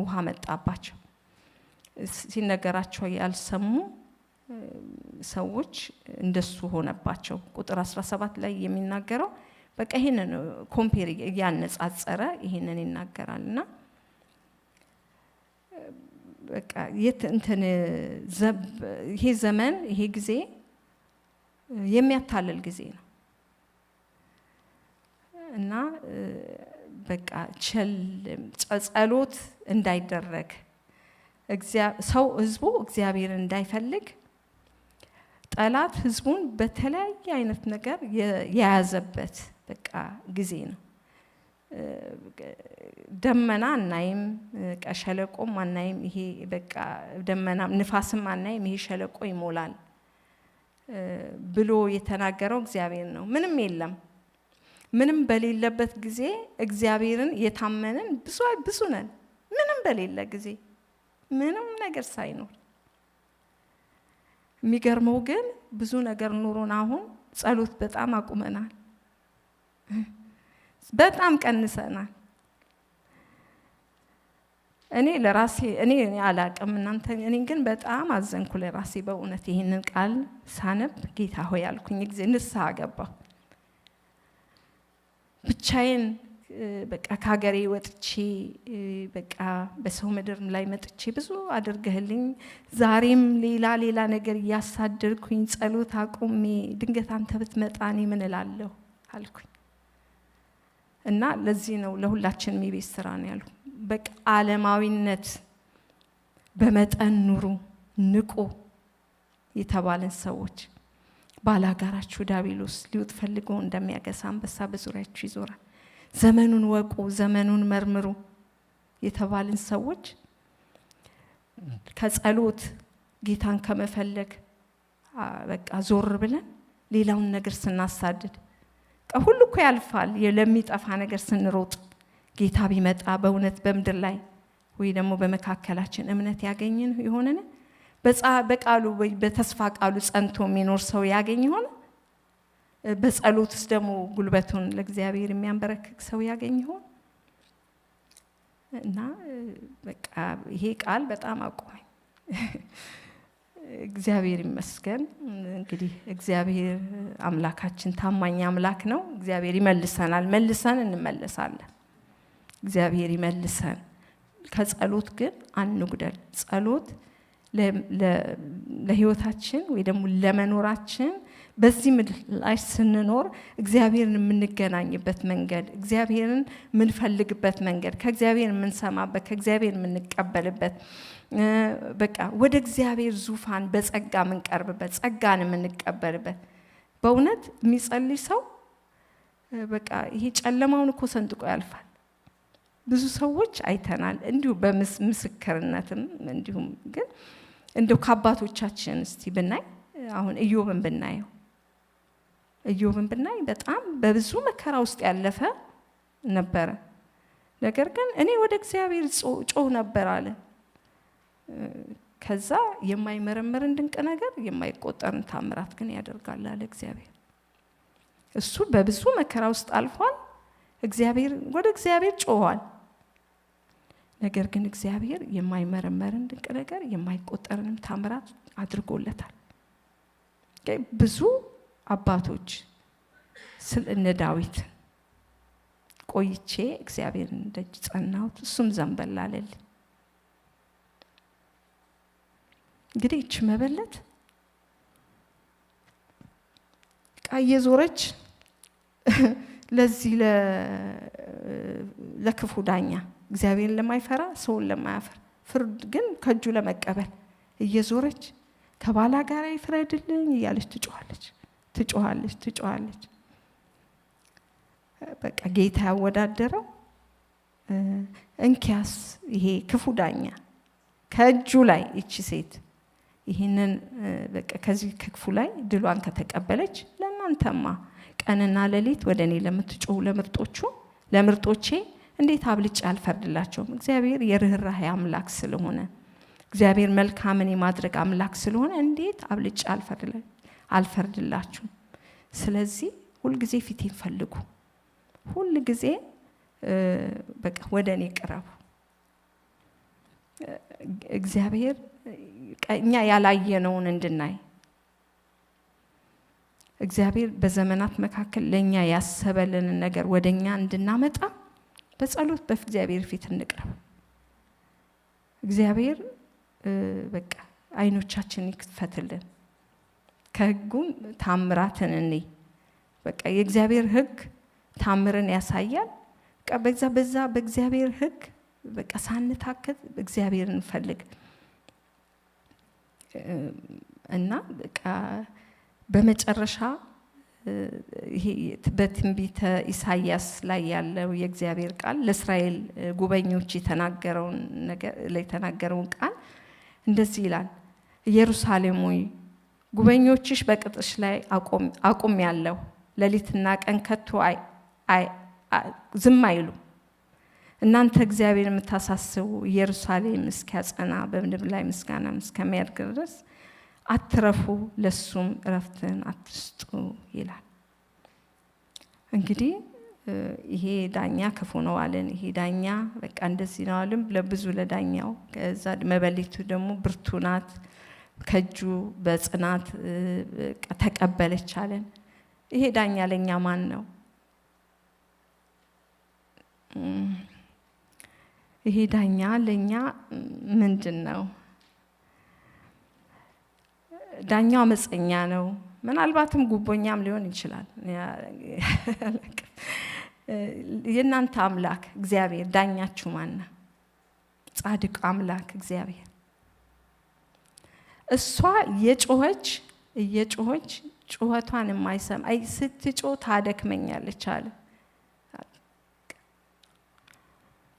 Speaker 1: ውሃ መጣባቸው ሲነገራቸው ያልሰሙ ሰዎች እንደሱ ሆነባቸው ቁጥር 17 ላይ የሚናገረው በቃ ይሄንን ኮምፔር ያነጻጸረ ይሄንን ይናገራልና በቃ ይሄ ዘመን ይሄ ጊዜ የሚያታልል ጊዜ ነው እና በቃ ጸሎት እንዳይደረግ ሰው ህዝቡ እግዚአብሔር እንዳይፈልግ ጠላት ህዝቡን በተለያየ አይነት ነገር ያያዘበት በቃ ጊዜ ነው ደመና እናይም ቀሸለቆም አናይም ይሄ በቃ ደመና ንፋስም አናይም ይሄ ሸለቆ ይሞላል ብሎ የተናገረው እግዚአብሔር ነው ምንም የለም ምንም በሌለበት ጊዜ እግዚአብሔርን የታመነን ብዙ ነን ምንም በሌለ ጊዜ ምንም ነገር ሳይኖር የሚገርመው ግን ብዙ ነገር ኑሮን አሁን ጸሎት በጣም አቁመናል በጣም ቀንሰናል እኔ ለራሴ እኔ አላቀም እናንተ እኔ ግን በጣም አዘንኩ ለራሴ በእውነት ይሄንን ቃል ሳነብ ጌታ ሆይ አልኩኝ ጊዜ ንስሐ ገባሁ ብቻዬን በቃ ካገሬ ወጥቼ በቃ በሰው ምድር ላይ መጥቼ ብዙ አድርገህልኝ ዛሬም ሌላ ነገር ያሳደርኩኝ ጸሎት አቁሜ ድንገት አንተ ብትመጣኔ ምን እላለሁ አልኩኝ እና ለዚህ ነው ለሁላችንም የቤት ስራ ነው ያለው በቃ ዓለማዊነት በመጠን ኑሩ ንቁ የተባለን ሰዎች ባላጋራችሁ ዳቢሎስ ሊውጥ ፈልጎ እንደሚያገሳ አንበሳ በዙሪያችሁ ይዞራል ዘመኑን ወቁ ዘመኑን መርምሩ የተባለን ሰዎች ከጸሎት ጌታን ከመፈለግ በቃ ዞር ብለን ሌላውን ነገር ስናሳድድ ሁሉ እኮ ያልፋል ለሚጠፋ ነገር ስንሮጥ ጌታ ቢመጣ በእውነት በመድር ላይ ወይ ደግሞ በመካከላችን እምነት ያገኝን ይሆነን በቃሉ በተስፋ ቃሉ ጸንቶ የሚኖር ሰው ያገኝ ይሆን በጸሎትስ ደግሞ ጉልበቱን ለእግዚአብሔር የሚያንበረክክ ሰው ያገኝ ይሆን እና በቃ ይሄ ቃል በጣም አቆመኝ እግዚአብሔር ይመስገን እንግዲህ እግዚአብሔር አምላካችን ታማኝ አምላክ ነው እግዚአብሔር ይመልሰናል መልሰን እንመለሳለን እግዚአብሔር ይመልሰን ከጸሎት ግን አንጉደል ጸሎት ለህይወታችን ወይ ደግሞ ለመኖራችን በዚህ ምድር ላይ ስንኖር እግዚአብሔርን የምንገናኝበት መንገድ እግዚአብሔርን ምንፈልግበት መንገድ ከእግዚአብሔር ምንሰማበት ከእግዚአብሔር ምንቀበልበት በቃ ወደ እግዚአብሔር ዙፋን በጸጋ ምንቀርብበት ጸጋን ምንቀበልበት በእውነት የሚጸልይ ሰው በቃ ይሄ ጨለማውን እኮ ሰንጥቆ ያልፋል ብዙ ሰዎች አይተናል እንዲሁ በምስክርነትም እንዲሁም ግን እንደው ከአባቶቻችን እስቲ ብናይ አሁን ኢዮብን ብናይ በጣም በብዙ መከራ ውስጥ ያለፈ ነበር ነገር ግን እኔ ወደ እግዚአብሔር ጮህ ነበር አለ ከዛ የማይመረመርን ድንቅ ነገር የማይቆጠርን ታምራት ግን ያደርጋል አለ እግዚአብሔር እሱ በብዙ መከራ ውስጥ አልፏል እግዚአብሔር ወደ እግዚአብሔር ጮኋል ነገር ግን እግዚአብሔር የማይመረመርን ድንቅ ነገር የማይቆጠርን ታምራት አድርጎለታል ብዙ አባቶች ስለነ ዳዊት ቆይቼ እግዚአብሔርን ደጅ ጸናሁት እሱም ዘንበል አለል እንግዲህ እቺ መበለት ቃየ ዞረች ለዚህ ለክፉ ዳኛ እግዚአብሔርን ለማይፈራ ሰውን ለማያፈር ፍርድ ግን ከጁ ለመቀበል እየዞረች ከባላ ጋር ይፍረድልኝ እያለች ትጮሃለች በቃ ጌታ ያወዳደረው እንኪያስ ይሄ ክፉ ዳኛ ከጁ ላይ እቺ ሴት ይሄንን በቃ ከዚህ ክፉ ላይ ድሏን ከተቀበለች ለናንተማ ቀንና ሌሊት ወደኔ ለምትጮሁ ለምርጦቼ እንዴት አብልጬ አልፈርድላቸውም እግዚአብሔር የርህራሄ አምላክ ስለሆነ እግዚአብሔር መልካምን የማድረግ አምላክ ስለሆነ እንዴት አብልጬ አልፈርድላችሁም ስለዚህ ሁሉ ጊዜ ፊቴን ፈልጉ ሁሉ ጊዜ በቃ ወደኔ ቅረቡ እግዚአብሔር እኛ ያላየነውን እንድናይ እግዚአብሔር በዘመናት መካከል ለኛ ያሰበልን ነገር ወደኛ እንድናመጣ በጸሎት በእግዚአብሔር ፊት እንቅረብ እግዚአብሔር በቃ አይኖቻችን ይክፈትልን ከህጉም ታምራትን እንይ በቃ የእግዚአብሔር ህግ ታምርን ያሳያል በዛ በእግዚአብሔር ህግ በቃ ሳንታከት እግዚአብሔርን ፈልግ እና በቃ በመጨረሻ ይሄ በትንቢተ ኢሳይያስ ላይ ያለው የእግዚአብሔር ቃል ለእስራኤል ጉበኞች የተናገረውን ቃል እንደዚህ ይላል ኢየሩሳሌም ሆይ ጉበኞችሽ በቅጥርሽ ላይ አቁም ያለው ሌሊትና ቀን ከቶ ዝም አይሉ እናንተ እግዚአብሔር የምታሳስቡ ኢየሩሳሌም እስኪያጸና በምድር ላይ ምስጋና እስከሚያደርግ ድረስ አትረፉ ለሱም ረፍትን አትስጡ ይላል እንግዲህ ይሄ ዳኛ ክፉ ነው አለን ይሄ ዳኛ በቃ እንደዚህ ነው አለም ለብዙ ለዳኛው ከዛ መበሊቱ ደግሞ ብርቱ ናት ከጁ በጽናት ተቀበለች አለን ይሄ ዳኛ ለኛ ማን ነው ይሄ ዳኛ ለኛ ምንድነው ዳኛው አመፀኛ ነው ምናልባትም ጉቦኛም ሊሆን ይችላል የናንተ አምላክ እግዚአብሔር ዳኛችሁ ማን ነው ጻድቅ አምላክ እግዚአብሔር እሷ የጮኸች ጩኸቷን የማይሰማ ስትጮህ ታደክመኛለች አለ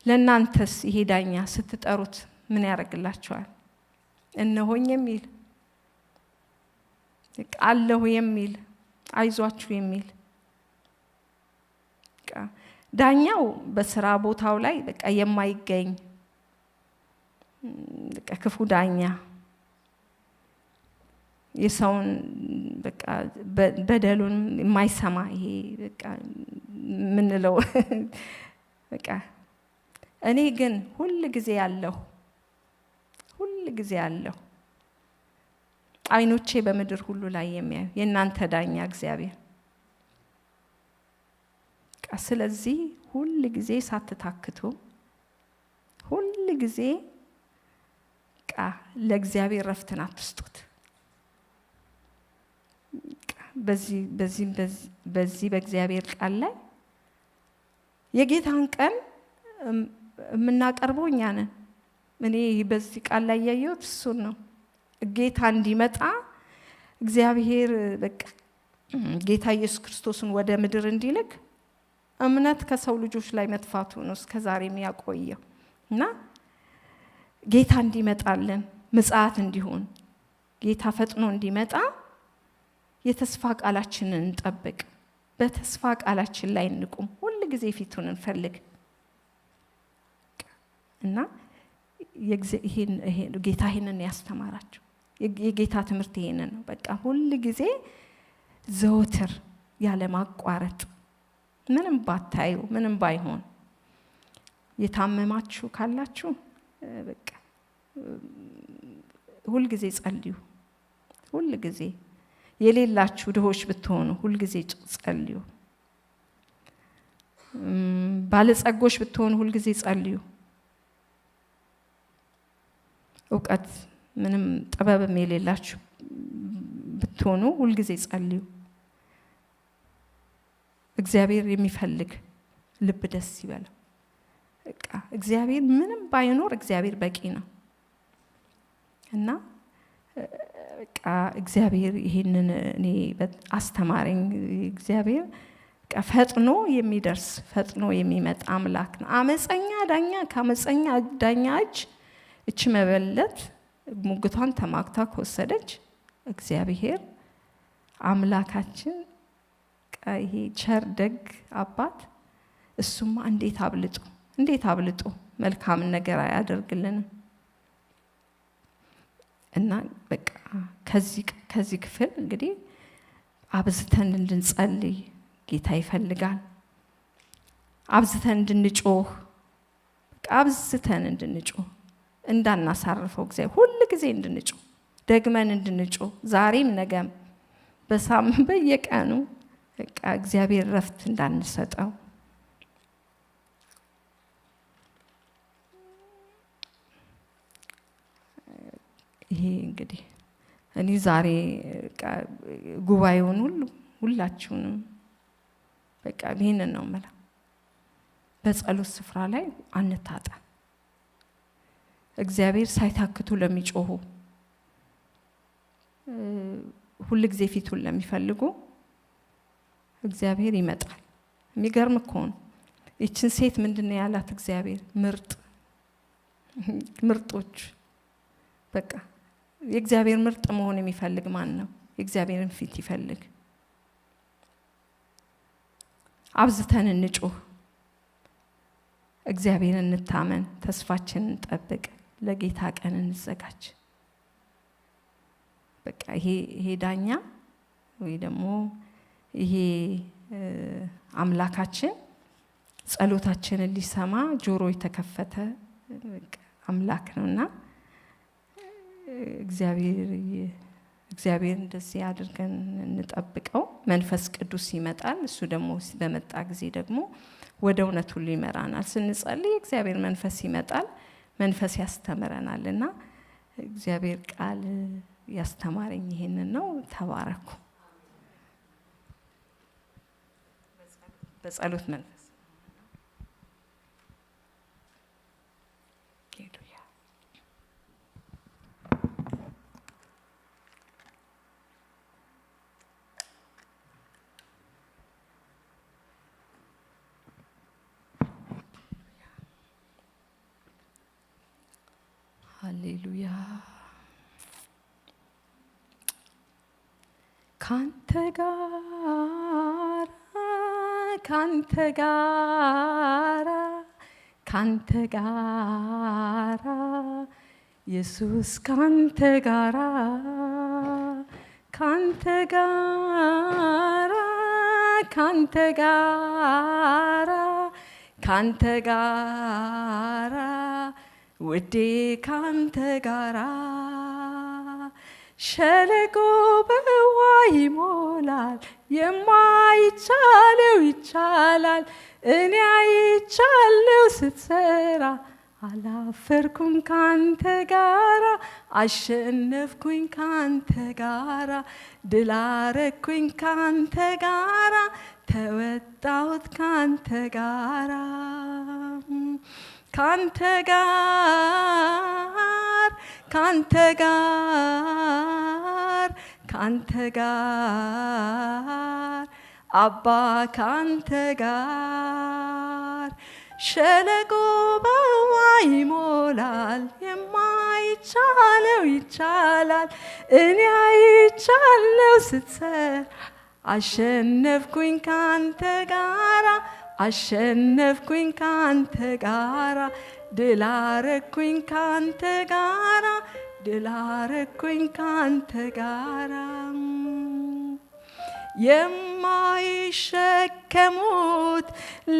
Speaker 1: ለናንተስ ይሄ ዳኛ ስትጠሩት ምን ያደርግላችኋል እነሆኝ የሚል ቃለሁ የሚል አይዟችሁ የሚል ዳኛው በስራ ቦታው ላይ በቃ የማይገኝ በቃ ክፉ ዳኛ የሰውን በቃ በደሉን የማይሰማ ይሄ በቃ ምንለው በቃ እኔ ግን ሁሉ ጊዜ ያለው አይኖቼ በመድር ሁሉ ላይ የሚያዩ የናንተ ዳኛ እግዚአብሔር ስለዚህ ሁሉ ጊዜ ሳትታክቱ ሁሉ ጊዜ ለእግዚአብሔር ረፍትን አትስጡት በዚህ በእግዚአብሔር ቃል ላይ የጌታን ቀን የምናቀርበው እኛ ነን እኔ በዚህ ቃል ላይ ያየሁት እሱን ነው ጌታ እንዲመጣ እግዚአብሔር በቃ ጌታ ኢየሱስ ክርስቶስን ወደ ምድር እንዲልክ እምነት ከሰው ልጆች ላይ መጥፋቱ ነው እስከዛሬ የሚያቆየው እና ጌታ እንዲመጣልን ምጽአት እንዲሆን ጌታ ፈጥኖ እንዲመጣ የተስፋ ቃላችንን እንጠብቅ በተስፋ ቃላችን ላይ እንቁም ሁሉ ጊዜ ፊቱን እንፈልግ እና ጌታ ይሄንን ያስተማራቸው የጌታ ትምህርት ይሄንን ነው በቃ ሁሉ ጊዜ ዘወትር ያለ ማቋረጥ ምንም ባታዩ ምንም ባይሆን የታመማችሁ ካላችሁ በቃ ሁሉ ጊዜ ጸልዩ ሁሉ ጊዜ የሌላችሁ ድሆች ብትሆኑ ሁሉ ጊዜ ጸልዩ ባለጸጎች ብትሆኑ ሁሉ ጊዜ ጸልዩ ዕውቀት ምንም ጥበብም የሌላችሁ ብትሆኑ ሁሉ ጊዜ ጸልዩ እግዚአብሔር የሚፈልግ ልብ ደስ ይበለው። በቃ እግዚአብሔር ምንም ባይኖር እግዚአብሔር በቂ ነው እና በቃ እግዚአብሔር ይሄንን እኔ አስተማረኝ። እግዚአብሔር በቃ ፈጥኖ የሚደርስ ፈጥኖ የሚመጣ አምላክ ነው። አመፀኛ ዳኛ ከአመፀኛ ዳኛ እች መበለት ሙግቷን ተማክታ ከወሰደች እግዚአብሔር አምላካችን ይሄ ቸር ደግ አባት እሱማ እንዴት አብልጦ መልካም ነገር ያደርግልንም እና በቃ ከዚህ ክፍል እንግዲህ አብዝተን እንድንጸልይ ጌታ ይፈልጋል። አብዝተን እንድንጮህ በቃ አብዝተን እንድንጮህ እንዳናሳርፈው እግዚአብሔር ሁሉ ጊዜ እንድንጮህ ደግመን እንድንጮህ ዛሬም ነገም በሳምንት በየቀኑ በቃ እግዚአብሔር ረፍት እንዳንሰጠው ይሄ እንግዲህ እኔ ዛሬ ጉባኤውን ሁላችሁንም በቃ ይሄንን ነው ማለት በጸሎት ስፍራ ላይ አንታጣ እግዚአብሔር ሳይታክቱ ለሚጮሁ ሁሉ ጊዜ ፊቱን ለሚፈልጉ እግዚአብሔር ይመጣል። የሚገርም እኮ ነው። እቺን ሴት ምንድነው ያላት እግዚአብሔር? ምርጦች በቃ የእግዚአብሔር ምርጥ መሆን የሚፈልግ ማን ነው? የእግዚአብሔርን ፊት ይፈልግ። አብዝተን እንጮህ፣ እግዚአብሔርን እንታመን፣ ተስፋችንን እንጠብቅ፣ ለጌታ ቀን እንዘጋጅ። በቃ ይሄ ዳኛ ወይ ደግሞ ይሄ አምላካችን ጸሎታችንን ሊሰማ ጆሮ የተከፈተ አምላክ ነውና እግዚአብሔር እንደዚህ አድርገን እንጠብቀው። መንፈስ ቅዱስ ይመጣል። እሱ ደግሞ በመጣ ጊዜ ደግሞ ወደ እውነት ሁሉ ይመራናል። ስንጸልይ እግዚአብሔር መንፈስ ይመጣል፣ መንፈስ ያስተምረናልና እግዚአብሔር ቃል ያስተማረኝ ይሄንን ነው። ተባረኩ። በጸሎት መንፈስ ሃሌሉያ። ካንተ ጋራ ኢየሱስ ካንተ ጋራ ውዴ ካንተ ጋራ ሸለቆ በውሃ ይሞላል፣ የማይቻለው ይቻላል። እኔ አይቻለው ስትሰራ አላፈርኩም ካንተ ጋራ፣ አሸነፍኩኝ ካንተ ጋራ፣ ድል አረኩኝ ካንተ ጋራ፣ ተወጣሁት ካንተ ጋራ ካንተ ጋር አባ ካንተ ጋር ሸለቆ በውሃ ይሞላል፣ የማይቻለው ይቻላል። እኔ አይቻለው ስትሰራ አሸነፍኩኝ ካንተ ጋራ፣ አሸነፍኩኝ ካንተ ጋራ፣ ድል አረኩኝ ካንተ ጋራ፣ ድል አረኩኝ ካንተ ጋራ። የማይሸከሙት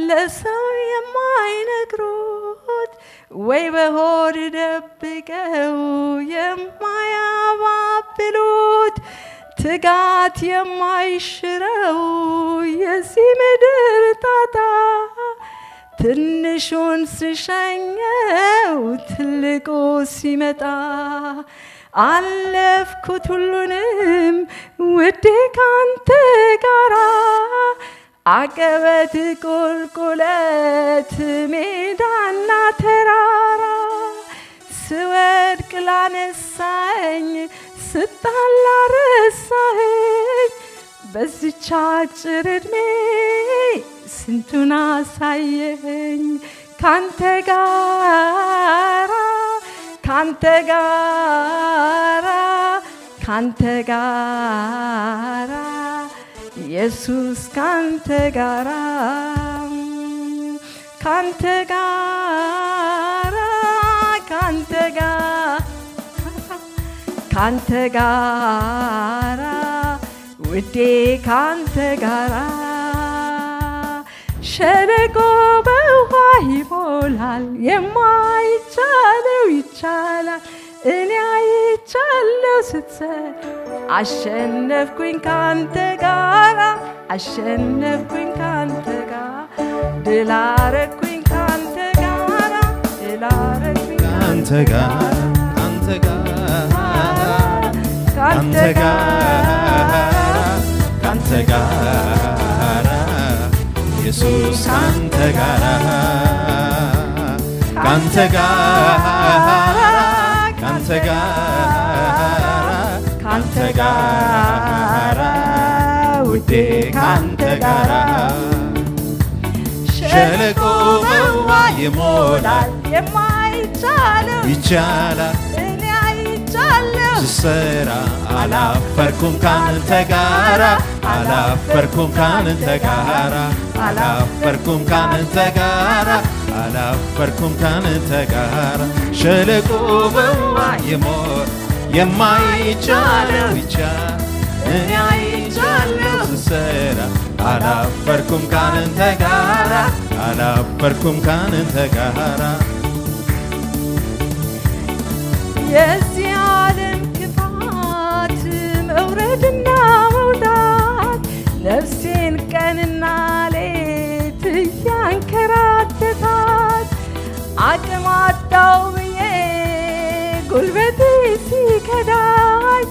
Speaker 1: ለሰው የማይነግሩት ወይ በሆድ ደብቀው የማያባብሉት ትጋት የማይሽረው የዚህ ምድር ጣጣ ትንሹን ስሸኘው ትልቁ ሲመጣ አለፍኩት ሁሉንም ውዴ ካንተ ጋራ አቀበት ቁልቁለት ሜዳና ተራራ ስወድቅ ላነሳኝ ስጣላ ረሳኸኝ በዚች አጭር ዕድሜ ስንቱን አሳየኸኝ ካንተ ጋራ ካንተ ጋራ ካንተ ጋራ ኢየሱስ ካንተ ጋራ ካንተ ጋራ ካንተ ጋራ ካንተ ጋራ ውዴ ካንተ ጋራ ሸለቆ በውሃ ይሞላል የማይቻለው ይቻላል እኔ አይቻለው ስትሰጥ አሸነፍኩኝ ካንተ ጋራ አሸነፍኩኝ ካንተ ጋራ ድል አረኩኝ ካንተ ጋራ ድል አረኩኝ
Speaker 2: ካንተ ጋራ ካንተ ጋራ ካንተ ጋራ ካንተ ጋራ ኢየሱስ ካንተ ጋራ ካንተ ጋራ ካንተ ጋራ ካንተ ጋራ ውዴ ካንተ ጋራ ሸለቆ በውሃ ይሞላል
Speaker 1: የማይቻለው
Speaker 2: ይቻላል
Speaker 1: እኔ አይቻለው
Speaker 2: ስሰራ አላፈርኩም ካንተ ጋራ አላፈርኩም ካንተ ጋራ አላፈርኩም ካንተ ጋራ አላፈርኩም ካንተ ጋራ ሸለቆ በውሃ ይሞላል የማይቻለው ይቻላል እኔ አይቻለው ስሰራ አላፈርኩም ካንተ ጋራ አላፈርኩም ካንተ ጋራ
Speaker 1: የዚህ ዓለም ክፋት መውረድና መውጣት ነፍሴን ቀንና ሌት እያንከራተታት አቅም አጣው ብዬ ጉልበቴ ሲከዳኝ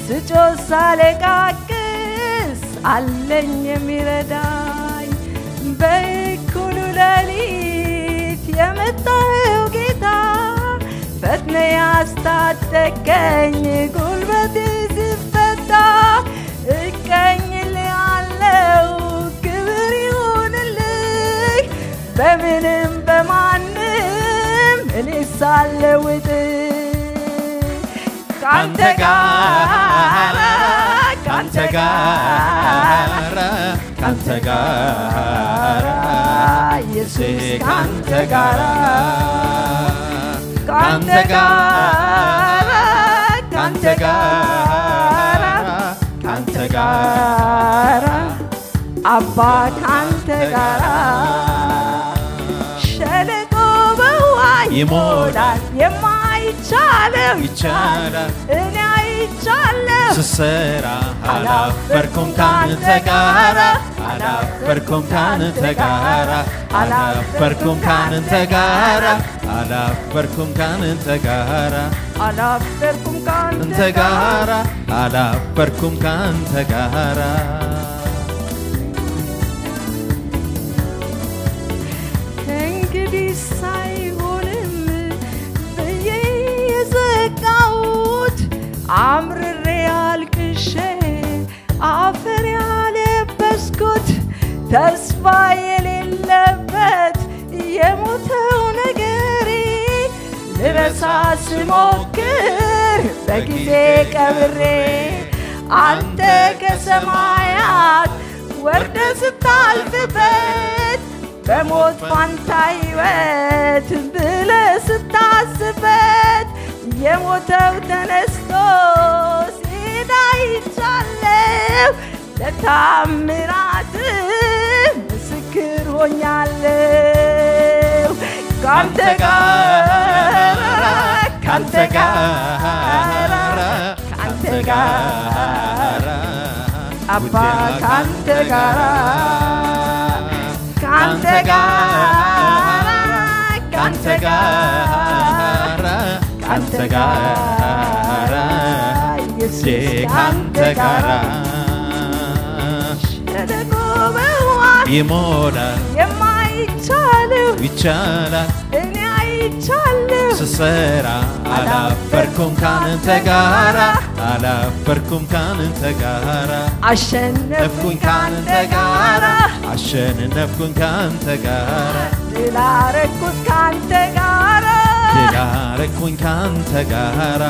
Speaker 1: ስጮህ ሳለቃቅስ አለኝ የሚረዳኝ በእኩሉ ሌሊት የመጣኸው ጌታ ፈጥነ ያስታጠቀኝ ጉልበቴ ሲፈታ እቀኝልሃለሁ ክብር ይሁንልህ በምንም በማንም እኔ ሳልለውጥ ካንተ ጋራ ካንተ ጋራ ካንተ ጋራ ኢየሱስ ካንተ ጋራ ካንተ ጋራ ካንተ ጋራ ካንተ ጋራ አባ ካንተ ጋራ ሸለቆ በውሃ ይሞላል የማይቻለው ይቻላል እኔ አይቻለው ስሰራ አላፈርኩም ካንተ ጋራ አላፈርኩም ካንተ ጋራ አላፈርኩም ካንተ ጋራ አላፈርኩም ካንተ ጋራ አላፈርኩም ካንተ ጋራ አላፈርኩም ካንተ ጋራ እንግዲህ ሳይሆንም ብዬ የዘጋሁት አምርሬ አልቅሼ አፈር ያለበስኩት ተስፋ የሌለበት የሞተው ነገሬ ልረሳ ስሞክር በጊዜ ቀብሬ አንተ ከሰማያት ወርደ ስታልፍበት በሞት ፋንታ ሕይወት ብለህ ስታስበት የሞተው ተነስቶ ሲሄድ አይቻለሁ ለታምራት ምስክር ሆኛለሁ ካንተ ጋራ ካንተ ጋራ ካንተ ጋራ አባ ካንተ ጋራ ካንተ ጋራ ካንተ ጋራ ካንተ ጋራ ኢየሱስ ካንተ ጋራ ሸለቆ በውሃ
Speaker 2: ይሞላል
Speaker 1: የማይቻለው
Speaker 2: ይቻላል
Speaker 1: እኔ አይቻለሁ
Speaker 2: ስሰራ አላፈርኩም ካንተ ጋራ አላፈርኩም ካንተ ጋራ
Speaker 1: አሸነፍኩኝ ካንተ ጋራ
Speaker 2: አሸነፍኩኝ ካንተ ጋራ
Speaker 1: ድል አረኩት ካንተ ጋራ
Speaker 2: ድል አረኩኝ ካንተ ጋራ